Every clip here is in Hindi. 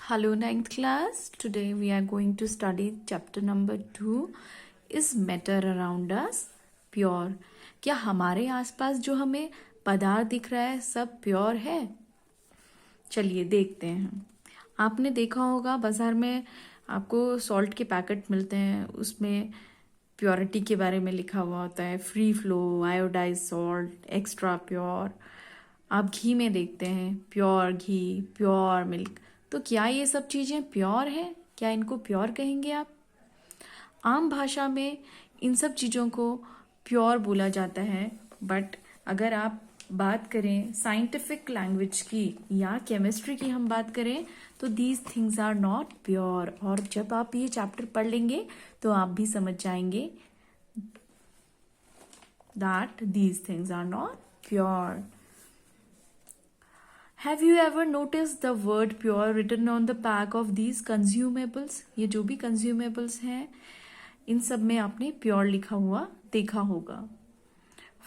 Hello, ninth class. Today we are going to study chapter number 2. Is matter around us pure? क्या हमारे आसपास जो हमें पदार्थ दिख रहा है सब प्योर है? चलिए देखते हैं। आपने देखा होगा बाजार में आपको सॉल्ट के पैकेट मिलते हैं, उसमें प्योरिटी के बारे में लिखा हुआ होता है, free flow, iodise salt, extra pure. आप घी में देखते हैं प्योर घी, प्योर मिल्क। तो क्या ये सब चीज़ें प्योर हैं? क्या इनको प्योर कहेंगे आप? आम भाषा में इन सब चीज़ों को प्योर बोला जाता है, बट अगर आप बात करें साइंटिफिक लैंग्वेज की या केमिस्ट्री की हम बात करें तो these things are not pure. और जब आप ये चैप्टर पढ़ लेंगे तो आप भी समझ जाएंगे that these things are not pure. Have you ever noticed the word pure written on the pack of these consumables? ये जो भी consumables हैं इन सब में आपने pure लिखा हुआ देखा होगा।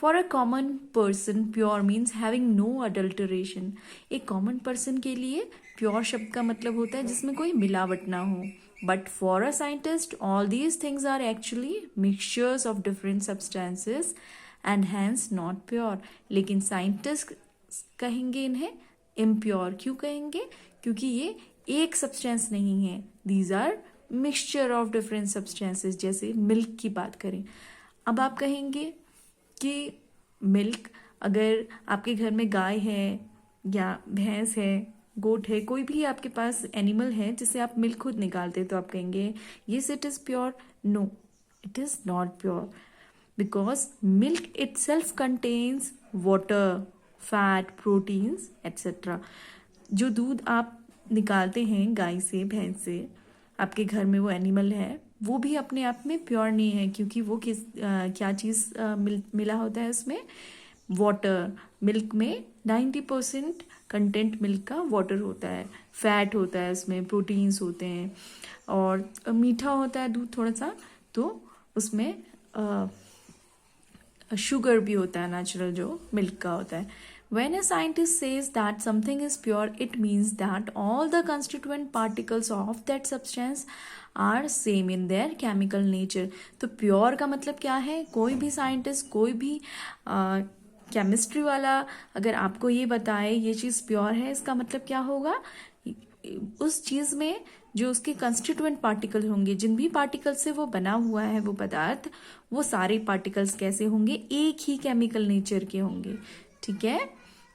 For a common person, pure means having no adulteration. एक common person के लिए pure शब्द का मतलब होता है जिसमें कोई मिलावट ना हो। But for a scientist, all these things are actually mixtures of different substances and hence not pure. लेकिन scientist कहेंगे इन्हें इम्प्योर। क्यों कहेंगे? क्योंकि ये एक सब्सटेंस नहीं है, these are mixture of different substances. जैसे मिल्क की बात करें, अब आप कहेंगे कि मिल्क, अगर आपके घर में गाय है या भैंस है, गोट है, कोई भी आपके पास एनिमल है जिससे आप मिल्क खुद निकालते हैं, तो आप कहेंगे yes it is pure. No, it is not pure because milk itself contains water, fat, proteins etcetera. जो दूध आप निकालते हैं गाय से, भैंस से, आपके घर में वो एनिमल है, वो भी अपने आप में प्योर नहीं है, क्योंकि वो क्या चीज़ मिला होता है उसमें? वाटर। मिल्क में 90% कंटेंट मिल्क का वाटर होता है, फैट होता है उसमें, प्रोटीन्स होते हैं, और मीठा होता है दूध थोड़ा सा, तो उसमें शुगर भी होता है नेचुरल जो मिल्क का होता है। When a scientist says that something is pure, it means that all the constituent particles of that substance are same in their chemical nature. तो प्योर का मतलब क्या है? कोई भी साइंटिस्ट, कोई भी केमिस्ट्री वाला अगर आपको ये बताए ये चीज़ प्योर है, इसका मतलब क्या होगा? उस चीज़ में जो उसके कंस्टिट्यूएंट पार्टिकल होंगे, जिन भी पार्टिकल से वो बना हुआ है वो पदार्थ, वो सारे पार्टिकल्स कैसे होंगे? एक ही केमिकल नेचर के होंगे। ठीक है,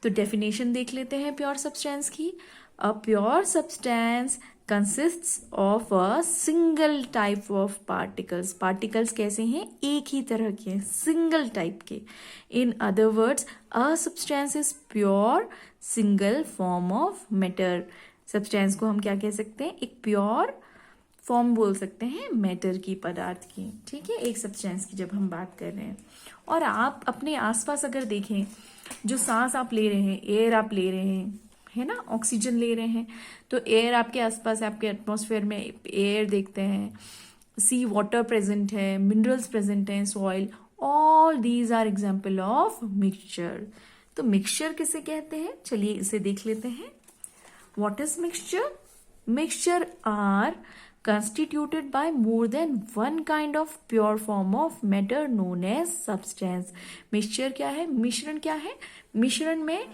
तो डेफिनेशन देख लेते हैं प्योर सब्सटेंस की। A pure substance consists of a single type of particles. Particles कैसे हैं? एक ही तरह के, सिंगल टाइप के। In other words, a substance is pure single form of matter. Substance को हम क्या कह सकते हैं? एक प्योर फॉर्म बोल सकते हैं मैटर की, पदार्थ की। ठीक है, एक सब्सटेंस की जब हम बात कर रहे हैं। और आप अपने आसपास अगर देखें, जो सांस आप ले रहे हैं, एयर आप ले रहे हैं, है ना, ऑक्सीजन ले रहे हैं, तो एयर आपके आसपास, आपके एटमॉस्फेयर में एयर देखते हैं, सी वाटर प्रेजेंट है, मिनरल्स प्रेजेंट हैं, soil, all these are example of mixture. तो मिक्सचर किसे कहते हैं? चलिए इसे देख लेते हैं। What is mixture? Mixture are constituted by more than one kind of pure form of matter known as substance. Mixture क्या है? मिश्रण क्या है? मिश्रण में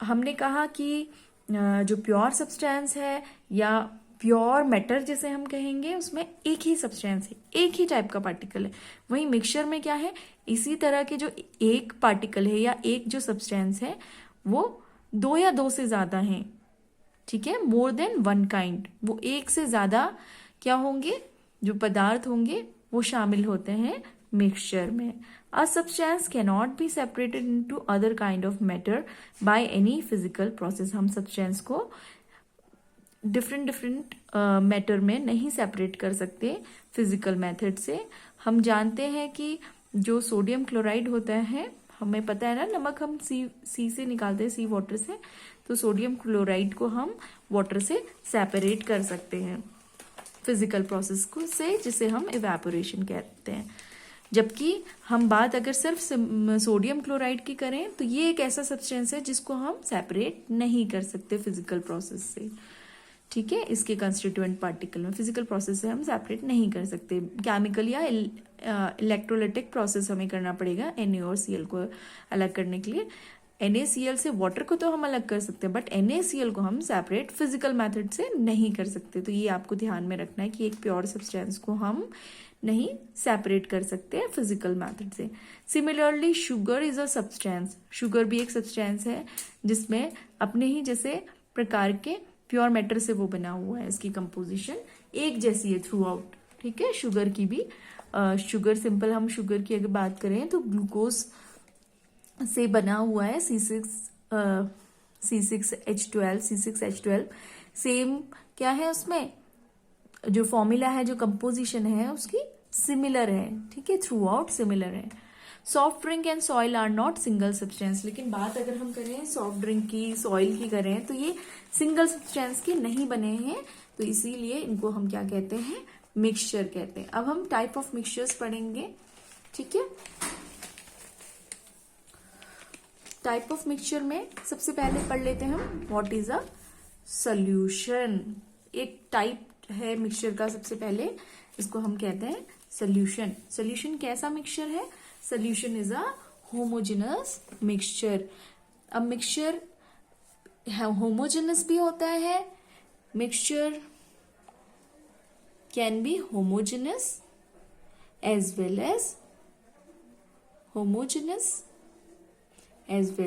हमने कहा कि जो प्योर सब्सटेंस है या प्योर मैटर जिसे हम कहेंगे, उसमें एक ही सब्सटेंस है, एक ही टाइप का पार्टिकल है। वहीं मिक्सचर में क्या है? इसी तरह के जो एक पार्टिकल है या एक जो सब्सटेंस है वो दो या दो से ज्यादा हैं। ठीक है, मोर देन वन काइंड, वो एक से ज्यादा क्या होंगे? जो पदार्थ होंगे वो शामिल होते हैं मिक्सचर में। A substance can not be separated into other kind of matter by any physical process. हम सब्सटेंस को डिफरेंट मैटर में नहीं सेपरेट कर सकते फिजिकल मेथड से। हम जानते हैं कि जो सोडियम क्लोराइड होता है, हमें पता है ना, नमक हम सी से निकालते हैं, सी वाटर से, तो सोडियम क्लोराइड को हम वाटर से सेपरेट कर सकते हैं फिजिकल प्रोसेस को से, जिसे हम इवेपोरेशन कहते हैं। जबकि हम बात अगर सिर्फ सोडियम क्लोराइड की करें तो ये एक ऐसा सब्सटेंस है जिसको हम सेपरेट नहीं कर सकते फिजिकल प्रोसेस से। ठीक है, इसके कंस्टिट्यूएंट पार्टिकल में फिजिकल प्रोसेस से हम सेपरेट नहीं कर सकते। केमिकल या इलेक्ट्रोलाइटिक प्रोसेस हमें करना पड़ेगा Na और Cl को अलग करने के लिए। NaCl से वाटर को तो हम अलग कर सकते हैं, बट NaCl को हम सेपरेट फिजिकल मेथड से नहीं कर सकते। तो ये आपको ध्यान में रखना है कि एक प्योर सब्सटेंस को हम नहीं सेपरेट कर सकते फिजिकल मेथड से। Similarly sugar is a substance, sugar भी एक सब्सटेंस है जिसमें अपने ही जैसे प्रकार के प्योर मैटर से वो बना हुआ है, इसकी कंपोजिशन एक जैसी है थ्रू आउट। ठीक है, शुगर की भी शुगर सिंपल हम शुगर की अगर बात करें तो ग्लूकोज से बना हुआ है C6H12 सेम क्या है उसमें जो फॉर्मूला है, जो कंपोजिशन है उसकी सिमिलर है। ठीक है, थ्रू आउट सिमिलर है। Soft drink and soil are not single substance, लेकिन बात अगर हम करें सॉफ्ट ड्रिंक की, सॉइल की करें तो ये सिंगल सब्सटेंस के नहीं बने हैं, तो इसीलिए इनको हम क्या कहते हैं, मिक्सचर कहते हैं। अब हम टाइप ऑफ मिक्सचर्स पढ़ेंगे। ठीक है, टाइप ऑफ मिक्सचर में सबसे पहले पढ़ लेते हैं हम व्हाट इज अ सॉल्यूशन। एक टाइप है मिक्सचर का, सबसे पहले इसको हम कहते हैं सॉल्यूशन। सॉल्यूशन कैसा मिक्सचर है? Solution is a homogeneous mixture. अब मिक्सचर होमोजेनस भी होता है, mixture can be homogeneous as well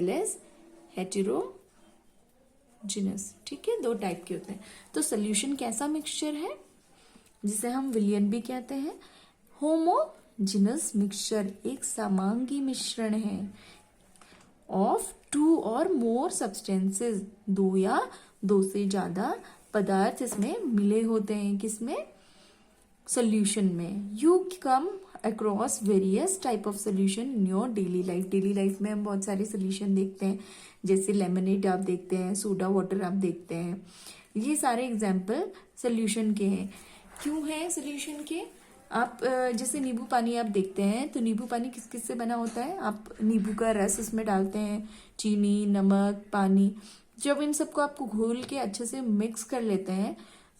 as heterogeneous. ठीक है, दो टाइप के होते हैं। तो सॉल्यूशन कैसा मिक्सचर है जिसे हम विलियन भी कहते हैं। होमोजेनस मिक्सचर एक समांगी मिश्रण है ऑफ टू और मोर सब्सटेंसेस, दो या दो से ज्यादा पदार्थ इसमें मिले होते हैं। किसमें? सॉल्यूशन में। You come across various type of solution in your daily life. Daily life में हम बहुत सारे सोल्यूशन देखते हैं, जैसे लेमनेड आप देखते हैं, सोडा वाटर आप देखते हैं। ये सारे एग्जाम्पल सोल्यूशन के हैं। क्यों है सोल्यूशन के? आप जैसे नींबू पानी आप देखते हैं, तो नींबू पानी किस किस से बना होता है? आप नींबू का रस इसमें डालते हैं, चीनी, नमक, पानी। जब इन सबको आपको घोल के अच्छे से मिक्स कर लेते हैं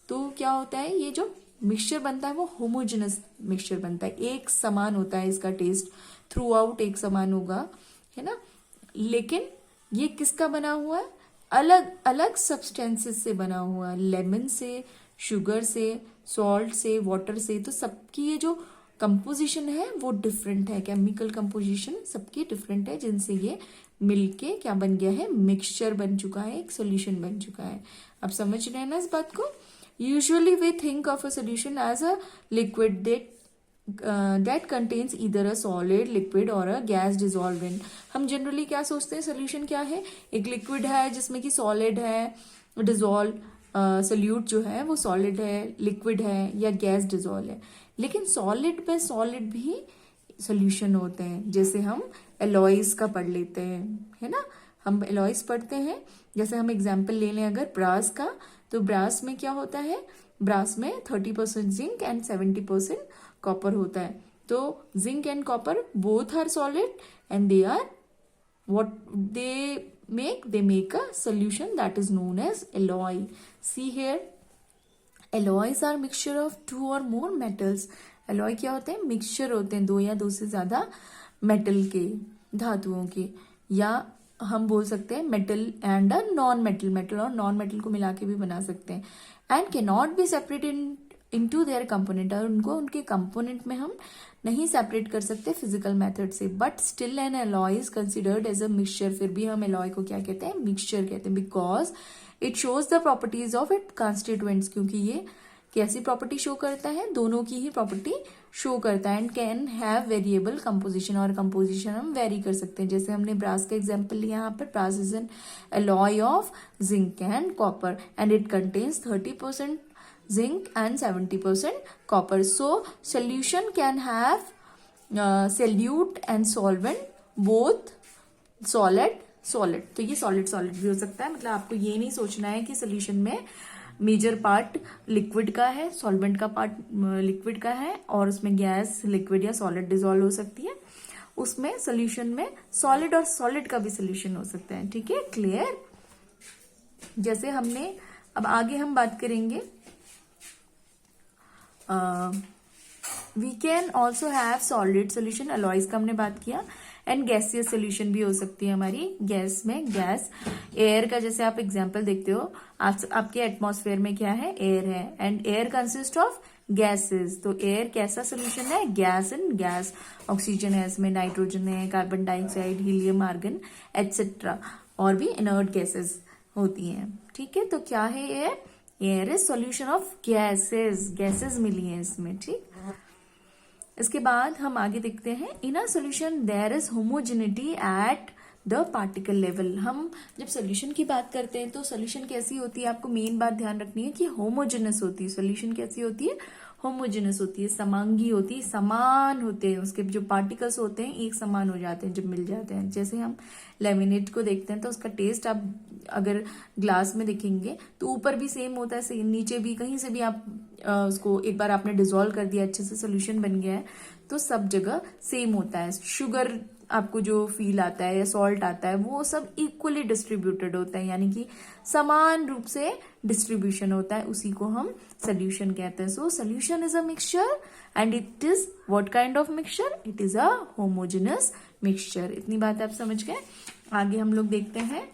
तो क्या होता है, ये जो मिक्सचर बनता है वो होमोजेनस मिक्सचर बनता है। एक समान होता है, इसका टेस्ट थ्रू आउट एक समान होगा, है ना। लेकिन ये किसका बना हुआ है? अलग अलग सब्सटेंसेस से बना हुआ है, लेमन से, शुगर से, सॉल्ट से, वाटर से। तो सबकी ये जो कंपोजिशन है वो डिफरेंट है, केमिकल कंपोजिशन सबकी डिफरेंट है, जिनसे ये मिलके क्या बन गया है, मिक्सचर बन चुका है, एक सोल्यूशन बन चुका है। अब समझ रहे हैं ना इस बात को? Usually we think of a solution as a liquid that contains either a solid, liquid or a gas dissolvent। हम जनरली क्या सोचते हैं, सोल्यूशन क्या है? एक लिक्विड है जिसमें कि सॉलिड है, डिजोल्व सोल्यूट जो है वो सॉलिड है, लिक्विड है, या गैस डिजोल्व है। लेकिन सॉलिड पे सॉलिड भी सोल्यूशन होते हैं, जैसे हम एलॉयज का पढ़ लेते हैं, है ना। हम एलॉयज पढ़ते हैं, जैसे हम एग्जाम्पल ले लें अगर ब्रास का, तो ब्रास में क्या होता है? ब्रास में 30% जिंक एंड 70% कॉपर होता है। तो zinc and copper both are solid and they are what they make a solution that is known as alloy। See here, alloys are mixture of two or more metals। alloy क्या होते हैं? मिक्सचर होते हैं दो या दो से ज्यादा मेटल के, धातुओं के, या हम बोल सकते हैं metal and a non metal. Metal और नॉन मेटल को मिला के भी बना सकते हैं। And can not be separated into their component, और उनको उनके कंपोनेंट में हम नहीं सेपरेट कर सकते फिजिकल मेथड से। But still an alloy is considered as a mixture. फिर भी हम एलॉय को क्या कहते हैं? मिक्सचर कहते हैं, because it shows the properties of it constituents. क्योंकि ये कैसी प्रॉपर्टी शो करता है? दोनों की ही प्रॉपर्टी शो करता है। And can have variable composition, और कंपोजिशन हम वेरी कर सकते हैं। जैसे हमने ब्रास का एग्जाम्पल लिया यहाँ पर, brass is an alloy of zinc and copper and it contains 30% zinc and 70% copper। So solution can have solute and solvent, both solid। तो ये solid भी हो सकता है। मतलब आपको ये नहीं सोचना है कि सोल्यूशन में मेजर पार्ट लिक्विड का है, सॉल्वेंट का पार्ट लिक्विड का है, और उसमें गैस, लिक्विड या सॉलिड डिजोल्व हो सकती है। उसमें सोल्यूशन में सॉलिड और सॉलिड का भी सोल्यूशन हो सकता है। ठीक है, क्लियर। जैसे हमने अब आगे हम बात करेंगे, we can also have solid solution, alloys का हमने बात किया, एंड गैसियस सोल्यूशन भी हो सकती है हमारी। गैस में गैस, एयर का जैसे आप एग्जांपल देखते हो, आपके एटमॉस्फेयर में क्या है, एयर है, and air consist of gases. तो एयर कैसा सोल्यूशन है, गैस एंड गैस। ऑक्सीजन है इसमें, नाइट्रोजन है, carbon dioxide, helium, argon etcetera, और भी इनर्ट गैसेस होती हैं। ठीक है, तो क्या है air, air is solution of gases, gases मिली है इसमें। ठीक, इसके बाद हम आगे देखते हैं, in a solution there is homogeneity at the particle level. हम जब सोल्यूशन की बात करते हैं तो सोल्यूशन कैसी होती है, आपको मेन बात ध्यान रखनी है कि होमोजेनस होती है। सोल्यूशन कैसी होती है, होमोजेनस होती है, समांगी होती है, समान होते हैं, उसके जो पार्टिकल्स होते हैं एक समान हो जाते हैं जब मिल जाते हैं। जैसे हम लेमिनेट को देखते हैं तो उसका टेस्ट आप अगर ग्लास में देखेंगे तो ऊपर भी सेम होता है, सेम नीचे भी, कहीं से भी आप उसको एक बार आपने डिसॉल्व कर दिया, अच्छे से सोल्यूशन बन गया है, तो सब जगह सेम होता है। शुगर आपको जो फील आता है या सॉल्ट आता है वो सब इक्वली डिस्ट्रीब्यूटेड होता है, यानी कि समान रूप से डिस्ट्रीब्यूशन होता है, उसी को हम सोल्यूशन कहते हैं। So solution is a mixture and it is what kind of mixture, it is a homogeneous mixture. इतनी बात आप समझ गए। आगे हम लोग देखते हैं,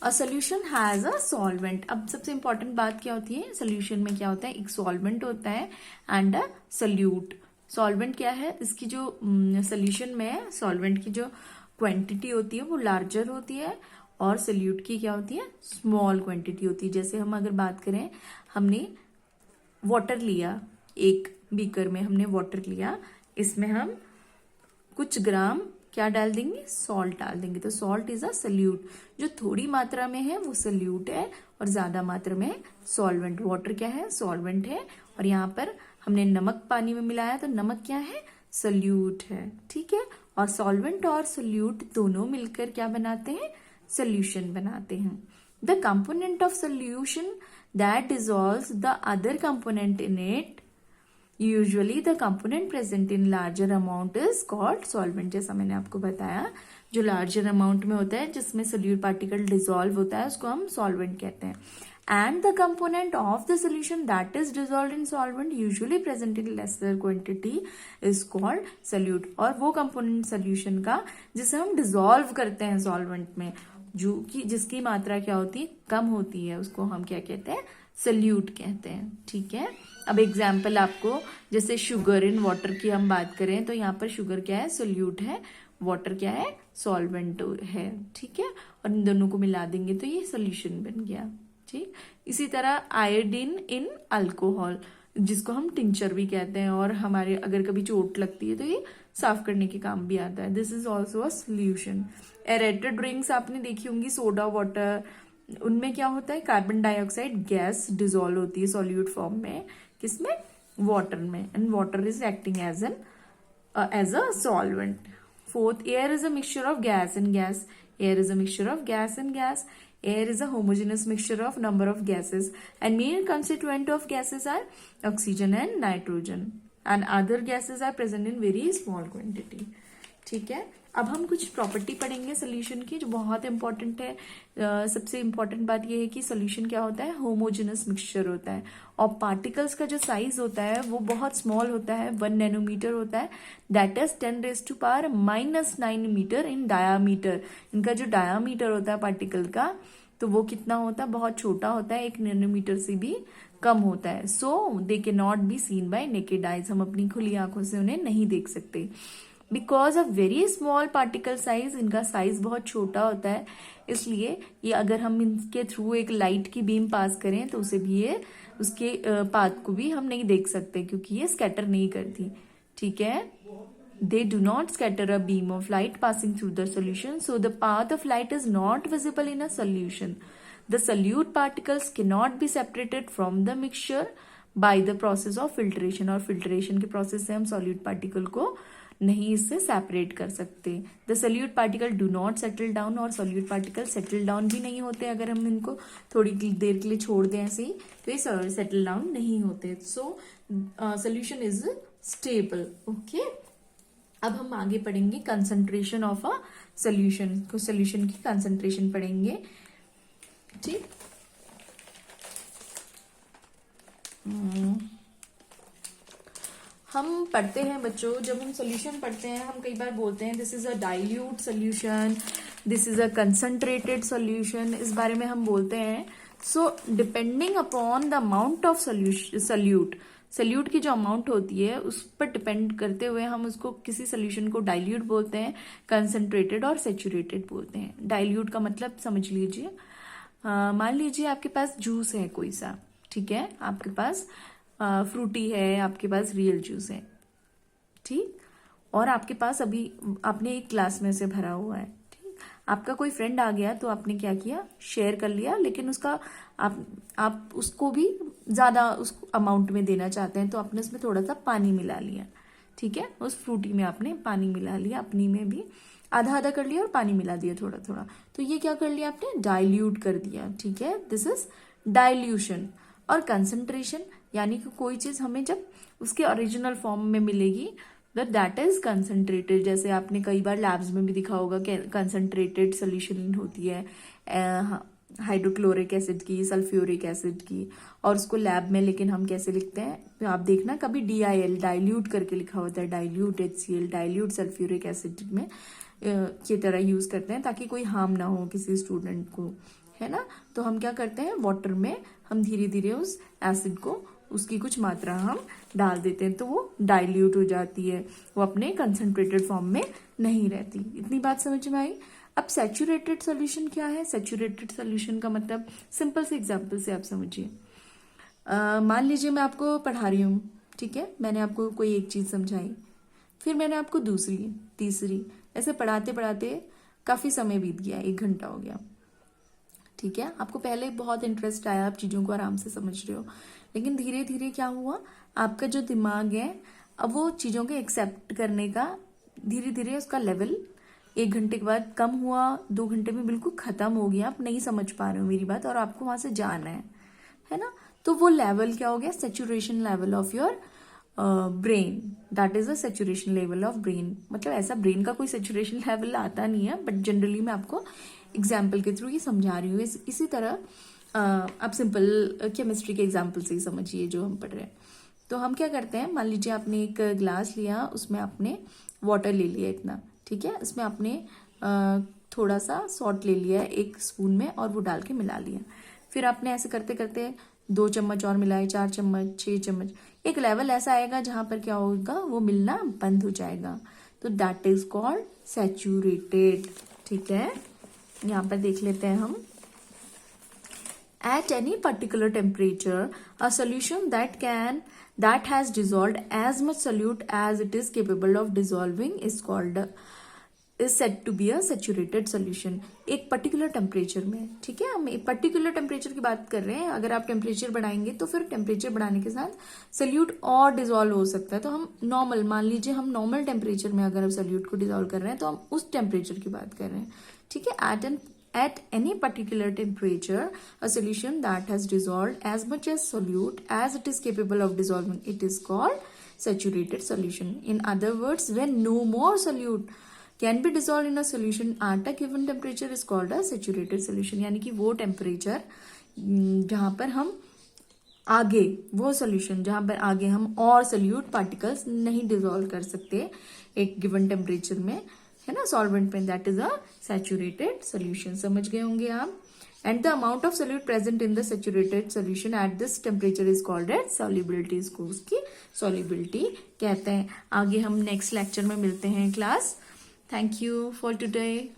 a solution has a solvent. अब सबसे इंपॉर्टेंट बात क्या होती है, सोल्यूशन में क्या होता है, एक सॉल्वेंट होता है एंड अ सोल्यूट। सॉल्वेंट क्या है, इसकी जो सोल्यूशन में सॉल्वेंट की जो क्वांटिटी होती है वो लार्जर होती है, और सोल्यूट की क्या होती है, स्मॉल क्वांटिटी होती है। जैसे हम अगर बात करें, हमने वाटर लिया, एक बीकर में हमने वाटर लिया, इसमें हम कुछ ग्राम क्या डाल देंगे, सॉल्ट डाल देंगे, तो सॉल्ट इज अ सोल्यूट। जो थोड़ी मात्रा में है वो सोल्यूट है, और ज्यादा मात्रा में सॉल्वेंट। वाटर क्या है, सॉल्वेंट है, और यहाँ पर हमने नमक पानी में मिलाया तो नमक क्या है, सोल्यूट है। ठीक है, और सॉल्वेंट और सोल्यूट दोनों मिलकर क्या बनाते हैं, सोल्यूशन बनाते हैं। The component of solution that dissolves the other component in it, usually the component present in larger amount is called solvent. जैसा मैंने आपको बताया, जो लार्जर अमाउंट में होता है, जिसमें सोल्यूट पार्टिकल डिसॉल्व होता है, उसको हम सॉल्वेंट कहते हैं। And the component of the solution that is dissolved in solvent usually present in laser quantity is called solute. और वो कंपोनेंट सोल्यूशन का जिसे हम डिसॉल्व करते हैं सॉल्वेंट में, जो कि जिसकी मात्रा क्या होती है, कम होती है, उसको हम क्या कहते हैं, सोल्यूट कहते हैं। ठीक है, अब एग्जाम्पल आपको, जैसे शुगर इन वाटर की हम बात करें तो यहाँ पर शुगर क्या है, सोल्यूट है, वाटर क्या है, सॉल्वेंट है। ठीक है, और इन दोनों को मिला देंगे तो ये सोल्यूशन बन गया। ठीक, इसी तरह आयोडीन इन अल्कोहल, जिसको हम टिंचर भी कहते हैं, और हमारे अगर कभी चोट लगती है तो ये साफ करने के काम भी आता है। This is also a solution. Aerated drinks आपने देखी होंगी, सोडा वाटर, उनमें क्या होता है, कार्बन डाइऑक्साइड गैस डिसॉल्व होती है सॉल्यूट फॉर्म में, किसमें, वाटर में, and water is acting as a solvent. Fourth, air is a mixture of gas and gas. Air is a mixture of gas and gas. Air is a homogeneous mixture of number of gases, and main constituent of gases are oxygen and nitrogen, and other gases are present in very small quantity. ठीक है, अब हम कुछ प्रॉपर्टी पढ़ेंगे सोल्यूशन की जो बहुत इंपॉर्टेंट है। सबसे इंपॉर्टेंट बात यह है कि सोल्यूशन क्या होता है, होमोजेनस मिक्सचर होता है, और पार्टिकल्स का जो साइज होता है वो बहुत स्मॉल होता है, 1 नैनोमीटर होता है, that is 10⁻⁻⁹ metre in diameter. इनका जो डायामीटर होता है पार्टिकल का, तो वो कितना होता है, बहुत छोटा होता है, 1 नैनोमीटर से भी कम होता है। So they can not be seen by naked eyes, हम अपनी खुली आंखों से उन्हें नहीं देख सकते। Because of very small particle size, इनका साइज बहुत छोटा होता है, इसलिए ये अगर हम इनके थ्रू एक लाइट की बीम पास करें तो उसे भी ये उसके पाथ को भी हम नहीं देख सकते, क्योंकि ये स्कैटर नहीं करती। ठीक है, they do not scatter a beam of light passing through the solution, so the path of light is not visible in a solution. The solute particles cannot be separated from the mixture by the process of filtration, और filtration के process से हम solute particle को नहीं इससे सेपरेट कर सकते। The solute particle do not settle down, और सोल्यूट पार्टिकल सेटल डाउन भी नहीं होते, अगर हम इनको थोड़ी देर के लिए छोड़ दें ऐसे ही तो ये सेटल डाउन नहीं होते। So solution is stable. Okay, अब हम आगे पढ़ेंगे कंसंट्रेशन ऑफ अ सोल्यूशन की कंसंट्रेशन पढ़ेंगे। ठीक, हम पढ़ते हैं बच्चों, जब हम सोल्यूशन पढ़ते हैं हम कई बार बोलते हैं this is a dilute solution, this is a concentrated solution, इस बारे में हम बोलते हैं। So depending upon the amount of solute की जो अमाउंट होती है उस पर डिपेंड करते हुए हम उसको किसी सोल्यूशन को डाइल्यूट बोलते हैं, कंसंट्रेटेड और सेचुरेटेड बोलते हैं। डाइल्यूट का मतलब समझ लीजिए, मान लीजिए आपके पास जूस है कोई सा, ठीक है, आपके पास फ्रूटी है, आपके पास रियल जूस है, ठीक, और आपके पास अभी आपने एक ग्लास में से भरा हुआ है, ठीक, आपका कोई फ्रेंड आ गया तो आपने क्या किया, शेयर कर लिया, लेकिन उसका आप उसको भी ज्यादा उस अमाउंट में देना चाहते हैं तो आपने उसमें थोड़ा सा पानी मिला लिया, ठीक है, उस फ्रूटी में आपने पानी मिला लिया, अपनी में भी आधा आधा कर लिया और पानी मिला दिया थोड़ा थोड़ा, तो ये क्या कर लिया आपने, डाइल्यूट कर दिया, ठीक है, दिस इज डाइल्यूशन। और कंसंट्रेशन यानी कि कोई चीज हमें जब उसके ओरिजिनल फॉर्म में मिलेगी दैट इज कंसंट्रेटेड। जैसे आपने कई बार लैब्स में भी दिखा होगा कि कंसंट्रेटेड सोल्यूशन होती है हाइड्रोक्लोरिक एसिड की, सल्फ्यूरिक एसिड की, और उसको लैब में लेकिन हम कैसे लिखते हैं, तो आप देखना कभी DIL डाइल्यूट करके लिखा होता है, dilute HCl, dilute sulphuric acid में की तरह यूज करते हैं ताकि कोई हार्म ना हो किसी स्टूडेंट को, है ना। तो हम क्या करते हैं, वाटर में हम धीरे धीरे उस एसिड को उसकी कुछ मात्रा हम डाल देते हैं तो वो डाइल्यूट हो जाती है, वो अपने कंसंट्रेटेड फॉर्म में नहीं रहती। इतनी बात समझ में आई। अब सैचुरेटेड सॉल्यूशन क्या है, सैचुरेटेड सॉल्यूशन का मतलब सिंपल से एग्जांपल से आप समझिए। मान लीजिए मैं आपको पढ़ा रही हूँ, ठीक है, मैंने आपको कोई एक चीज समझाई, फिर मैंने आपको दूसरी, तीसरी, ऐसे पढ़ाते पढ़ाते काफी समय बीत गया, 1 घंटा हो गया, ठीक है, आपको पहले बहुत इंटरेस्ट आया, आप चीजों को आराम से समझ रहे हो, लेकिन धीरे धीरे क्या हुआ, आपका जो दिमाग है अब वो चीजों के एक्सेप्ट करने का धीरे धीरे उसका लेवल 1 घंटे के बाद कम हुआ, 2 घंटे में बिल्कुल खत्म हो गया, आप नहीं समझ पा रहे हो मेरी बात और आपको वहां से जाना है ना। तो वो लेवल क्या हो गया, saturation level of your brain, that is a saturation level of brain. मतलब ऐसा ब्रेन का कोई सेचुरेशन लेवल आता नहीं है, बट जनरली मैं आपको एग्जाम्पल के थ्रू ये समझा रही हूँ। इसी तरह आप सिंपल केमिस्ट्री के एग्जाम्पल से ही समझिए जो हम पढ़ रहे हैं। तो हम क्या करते हैं, मान लीजिए आपने एक ग्लास लिया, उसमें आपने वाटर ले लिया इतना, ठीक है, इसमें आपने थोड़ा सा सॉल्ट ले लिया 1 स्पून में और वो डाल के मिला लिया, फिर आपने ऐसे करते करते 2 चम्मच और मिलाए, 4 चम्मच, 6 चम्मच, एक लेवल ऐसा आएगा जहां पर क्या होगा, वो मिलना बंद हो जाएगा, तो दैट इज कॉल्ड सैचुरेटेड। ठीक है, यहाँ पर देख लेते हैं हम। At any particular temperature, a solution that has dissolved as much solute as it is capable of dissolving is said to be a saturated solution। एक पर्टिकुलर टेम्परेचर में, ठीक है, हम एक पर्टिकुलर टेम्परेचर की बात कर रहे हैं। अगर आप टेम्परेचर बढ़ाएंगे तो फिर टेम्परेचर बढ़ाने के साथ सोल्यूट और डिजोल्व हो सकता है। तो हम नॉर्मल, मान लीजिए हम नॉर्मल टेम्परेचर में अगर हम सोल्यूट को डिजोल्व कर रहे हैं तो हम उस टेम्परेचर की बात कर रहे हैं, ठीक है। At any particular temperature, a solution that has dissolved as much as solute as it is capable of dissolving, it is called saturated solution. In other words, when no more solute can be dissolved in a solution at a given temperature is called a saturated solution। यानी कि वो टेम्परेचर जहां पर हम आगे, वो सोल्यूशन जहां पर आगे हम और सोल्यूट पार्टिकल्स नहीं डिसॉल्व कर सकते एक गिवन टेम्परेचर में, है ना, सॉल्वेंट में, that is a saturated solution. समझ गए होंगे आप। And the amount of solute present in the saturated solution at this temperature is called eight solubility. इसको उसकी सॉल्युबिलिटी कहते हैं। आगे हम नेक्स्ट लेक्चर में मिलते हैं class. Thank you for today.